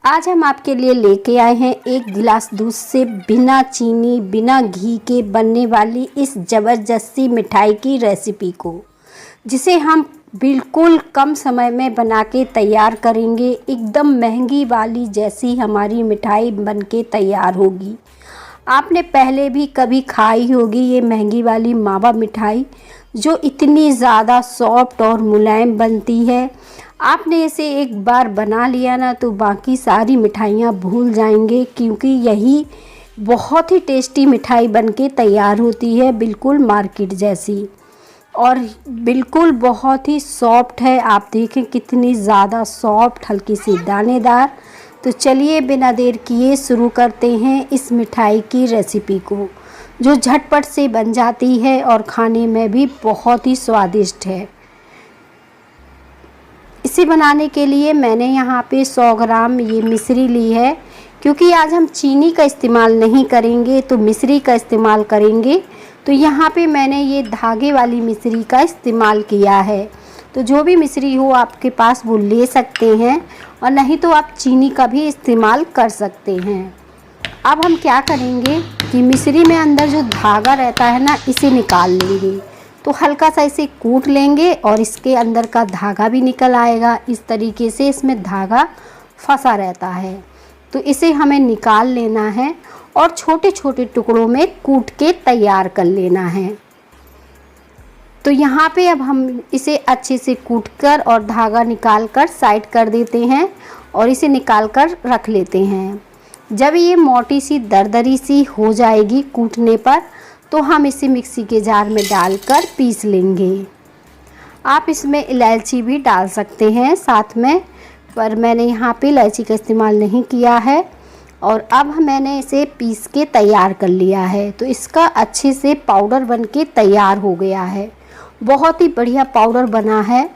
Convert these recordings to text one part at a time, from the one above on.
आज हम आपके लिए लेके आए हैं एक गिलास दूध से बिना चीनी बिना घी के बनने वाली इस ज़बरदस्ती मिठाई की रेसिपी को, जिसे हम बिल्कुल कम समय में बना के तैयार करेंगे। एकदम महंगी वाली जैसी हमारी मिठाई बन के तैयार होगी। आपने पहले भी कभी खाई होगी ये महंगी वाली मावा मिठाई, जो इतनी ज़्यादा सॉफ्ट और मुलायम बनती है। आपने इसे एक बार बना लिया ना तो बाकी सारी मिठाइयाँ भूल जाएंगे, क्योंकि यही बहुत ही टेस्टी मिठाई बनके तैयार होती है, बिल्कुल मार्केट जैसी और बिल्कुल बहुत ही सॉफ्ट है। आप देखें कितनी ज़्यादा सॉफ्ट, हल्की सी दानेदार। तो चलिए बिना देर किए शुरू करते हैं इस मिठाई की रेसिपी को, जो झटपट से बन जाती है और खाने में भी बहुत ही स्वादिष्ट है। इसे बनाने के लिए मैंने यहाँ पे 100 ग्राम ये मिश्री ली है। क्योंकि आज हम चीनी का इस्तेमाल नहीं करेंगे तो मिश्री का इस्तेमाल करेंगे, तो यहाँ पे मैंने ये धागे वाली मिश्री का इस्तेमाल किया है। तो जो भी मिश्री हो आपके पास वो ले सकते हैं, और नहीं तो आप चीनी का भी इस्तेमाल कर सकते हैं। अब हम क्या करेंगे कि मिश्री में अंदर जो धागा रहता है ना, इसे निकाल लेंगे। तो हल्का सा इसे कूट लेंगे और इसके अंदर का धागा भी निकल आएगा। इस तरीके से इसमें धागा फंसा रहता है, तो इसे हमें निकाल लेना है और छोटे छोटे टुकड़ों में कूट के तैयार कर लेना है। तो यहाँ पे अब हम इसे अच्छे से कूट कर और धागा निकाल कर साइड कर देते हैं और इसे निकाल कर रख लेते हैं। जब ये मोटी सी दरदरी सी हो जाएगी कूटने पर, तो हम इसे मिक्सी के जार में डालकर पीस लेंगे। आप इसमें इलायची भी डाल सकते हैं साथ में, पर मैंने यहाँ पे इलायची का इस्तेमाल नहीं किया है। और अब मैंने इसे पीस के तैयार कर लिया है, तो इसका अच्छे से पाउडर बन के तैयार हो गया है। बहुत ही बढ़िया पाउडर बना है।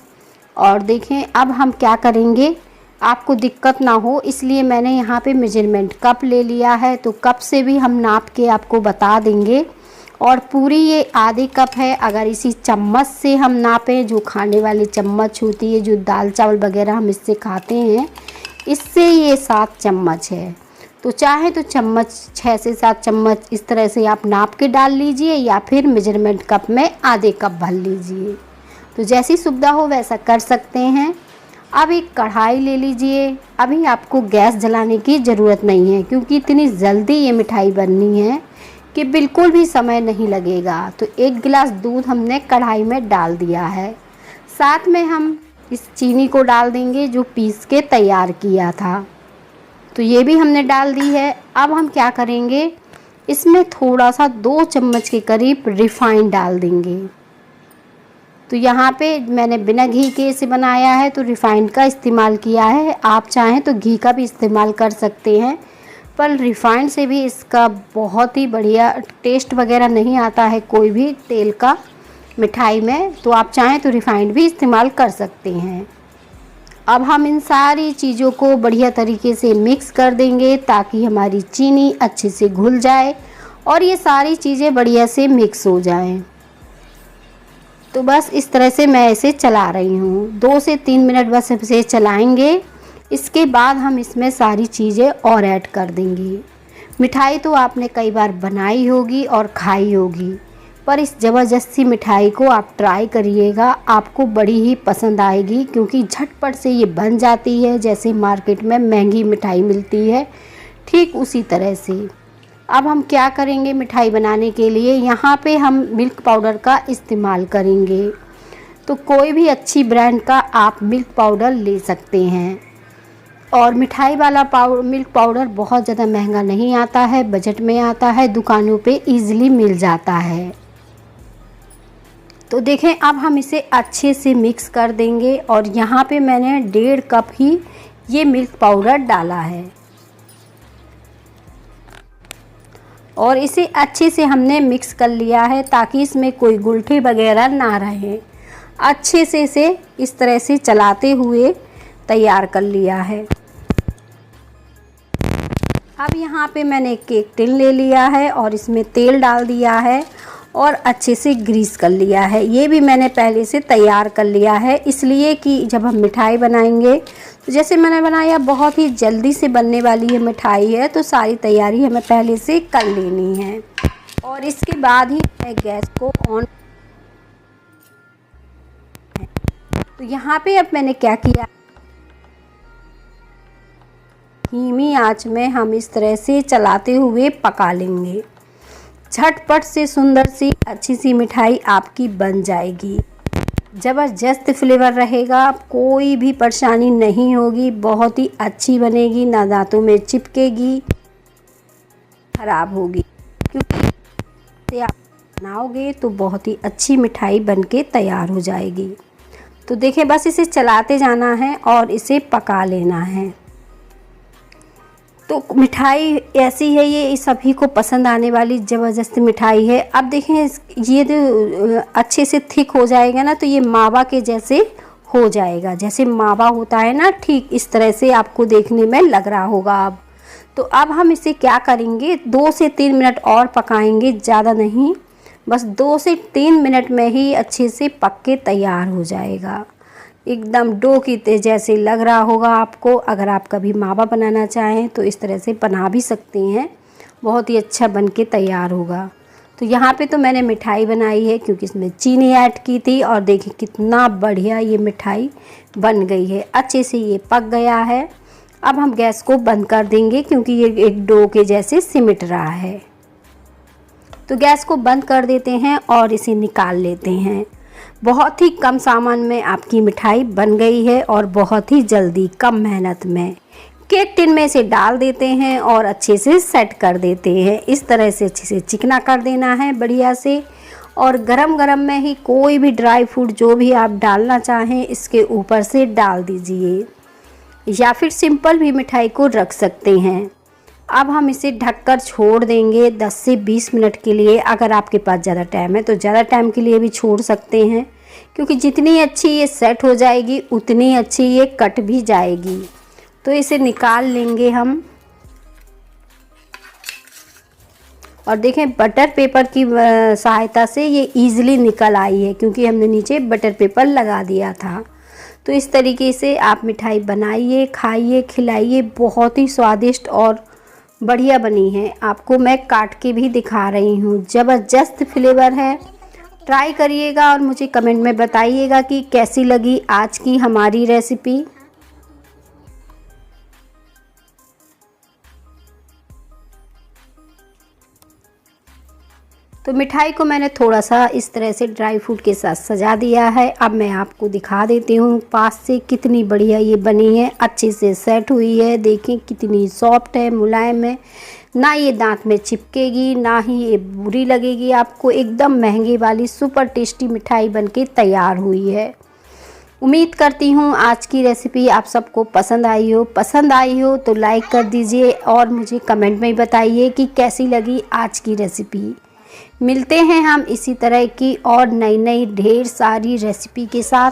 और देखें अब हम क्या करेंगे, आपको दिक्कत ना हो इसलिए मैंने यहाँ पे मेजरमेंट कप ले लिया है। तो कप से भी हम नाप के आपको बता देंगे। और पूरी ये आधे कप है। अगर इसी चम्मच से हम नापें, जो खाने वाली चम्मच होती है, जो दाल चावल वगैरह हम इससे खाते हैं, इससे ये 7 चम्मच है। तो चाहे तो चम्मच 6 से 7 चम्मच इस तरह से आप नाप के डाल लीजिए, या फिर मेजरमेंट कप में आधे कप भर लीजिए। तो जैसी सुविधा हो वैसा कर सकते हैं। अब एक कढ़ाई ले लीजिए। अभी आपको गैस जलाने की ज़रूरत नहीं है, क्योंकि इतनी जल्दी ये मिठाई बननी है कि बिल्कुल भी समय नहीं लगेगा। तो 1 गिलास दूध हमने कढ़ाई में डाल दिया है। साथ में हम इस चीनी को डाल देंगे जो पीस के तैयार किया था, तो ये भी हमने डाल दी है। अब हम क्या करेंगे, इसमें थोड़ा सा 2 चम्मच के करीब रिफाइंड डाल देंगे। तो यहाँ पे मैंने बिना घी के इसे बनाया है, तो रिफाइंड का इस्तेमाल किया है। आप चाहें तो घी का भी इस्तेमाल कर सकते हैं, पर रिफाइंड से भी इसका बहुत ही बढ़िया टेस्ट वगैरह नहीं आता है कोई भी तेल का मिठाई में। तो आप चाहें तो रिफाइंड भी इस्तेमाल कर सकते हैं। अब हम इन सारी चीज़ों को बढ़िया तरीके से मिक्स कर देंगे, ताकि हमारी चीनी अच्छे से घुल जाए और ये सारी चीज़ें बढ़िया से मिक्स हो जाएं। तो बस इस तरह से मैं इसे चला रही हूँ। 2 से 3 मिनट बस इसे चलाएंगे। इसके बाद हम इसमें सारी चीज़ें और ऐड कर देंगे। मिठाई तो आपने कई बार बनाई होगी और खाई होगी, पर इस ज़बरदस्ती मिठाई को आप ट्राई करिएगा, आपको बड़ी ही पसंद आएगी। क्योंकि झटपट से ये बन जाती है, जैसे मार्केट में महंगी मिठाई मिलती है, ठीक उसी तरह से। अब हम क्या करेंगे मिठाई बनाने के लिए, यहाँ पे हम मिल्क पाउडर का इस्तेमाल करेंगे। तो कोई भी अच्छी ब्रांड का आप मिल्क पाउडर ले सकते हैं। और मिठाई वाला मिल्क पाउडर बहुत ज़्यादा महंगा नहीं आता है, बजट में आता है, दुकानों पे इजीली मिल जाता है। तो देखें अब हम इसे अच्छे से मिक्स कर देंगे। और यहाँ पे मैंने 1.5 कप ही ये मिल्क पाउडर डाला है, और इसे अच्छे से हमने मिक्स कर लिया है, ताकि इसमें कोई गुलठी वगैरह ना रहे। अच्छे से इसे इस तरह से चलाते हुए तैयार कर लिया है। अब यहाँ पे मैंने केक टिन ले लिया है और इसमें तेल डाल दिया है, और अच्छे से ग्रीस कर लिया है। ये भी मैंने पहले से तैयार कर लिया है, इसलिए कि जब हम मिठाई बनाएंगे तो जैसे मैंने बनाया बहुत ही जल्दी से बनने वाली ये मिठाई है, तो सारी तैयारी हमें पहले से कर लेनी है। और इसके बाद ही मैं गैस को ऑन, तो यहाँ पे अब मैंने क्या किया, धीमी आंच में हम इस तरह से चलाते हुए पका लेंगे। झटपट से सुंदर सी अच्छी सी मिठाई आपकी बन जाएगी। ज़बरदस्त फ्लेवर रहेगा, कोई भी परेशानी नहीं होगी, बहुत ही अच्छी बनेगी, ना दांतों में चिपकेगी, खराब होगी, क्योंकि इसे आप बनाओगे तो बहुत ही अच्छी मिठाई बनके तैयार हो जाएगी। तो देखें, बस इसे चलाते जाना है और इसे पका लेना है। तो मिठाई ऐसी है, ये सभी को पसंद आने वाली ज़बरदस्त मिठाई है। अब देखें, ये जो अच्छे से थिक हो जाएगा ना, तो ये मावा के जैसे हो जाएगा। जैसे मावा होता है ना, ठीक इस तरह से आपको देखने में लग रहा होगा। अब तो अब हम इसे क्या करेंगे, 2 से 3 मिनट और पकाएंगे, ज़्यादा नहीं, बस 2 से 3 मिनट में ही अच्छे से पक के तैयार हो जाएगा। एकदम डो की जैसे लग रहा होगा आपको। अगर आप कभी मावा बनाना चाहें तो इस तरह से बना भी सकते हैं, बहुत ही अच्छा बन के तैयार होगा। तो यहाँ पे तो मैंने मिठाई बनाई है क्योंकि इसमें चीनी ऐड की थी, और देखिए कितना बढ़िया ये मिठाई बन गई है, अच्छे से ये पक गया है। अब हम गैस को बंद कर देंगे क्योंकि ये एक डो के जैसे सिमट रहा है। तो गैस को बंद कर देते हैं और इसे निकाल लेते हैं। बहुत ही कम सामान में आपकी मिठाई बन गई है और बहुत ही जल्दी, कम मेहनत में। केक टिन में इसे डाल देते हैं और अच्छे से सेट कर देते हैं। इस तरह से अच्छे से चिकना कर देना है बढ़िया से, और गरम गरम में ही कोई भी ड्राई फ्रूट जो भी आप डालना चाहें इसके ऊपर से डाल दीजिए, या फिर सिंपल भी मिठाई को रख सकते हैं। अब हम इसे ढककर छोड़ देंगे 10 से 20 मिनट के लिए। अगर आपके पास ज़्यादा टाइम है तो ज़्यादा टाइम के लिए भी छोड़ सकते हैं, क्योंकि जितनी अच्छी ये सेट हो जाएगी उतनी अच्छी ये कट भी जाएगी। तो इसे निकाल लेंगे हम, और देखें बटर पेपर की सहायता से ये इजीली निकल आई है, क्योंकि हमने नीचे बटर पेपर लगा दिया था। तो इस तरीके से आप मिठाई बनाइए, खाइए, खिलाइए, बहुत ही स्वादिष्ट और बढ़िया बनी है। आपको मैं काट के भी दिखा रही हूँ, ज़बरदस्त फ्लेवर है। ट्राई करिएगा और मुझे कमेंट में बताइएगा कि कैसी लगी आज की हमारी रेसिपी। तो मिठाई को मैंने थोड़ा सा इस तरह से ड्राई फ्रूट के साथ सजा दिया है। अब मैं आपको दिखा देती हूँ पास से कितनी बढ़िया ये बनी है, अच्छे से सेट हुई है। देखें कितनी सॉफ्ट है, मुलायम है, ना ये दांत में चिपकेगी, ना ही ये बुरी लगेगी आपको। एकदम महंगी वाली सुपर टेस्टी मिठाई बनके तैयार हुई है। उम्मीद करती हूँ आज की रेसिपी आप सबको पसंद आई हो। पसंद आई हो तो लाइक कर दीजिए और मुझे कमेंट में बताइए कि कैसी लगी आज की रेसिपी। मिलते हैं हम इसी तरह की और नई नई ढेर सारी रेसिपी के साथ।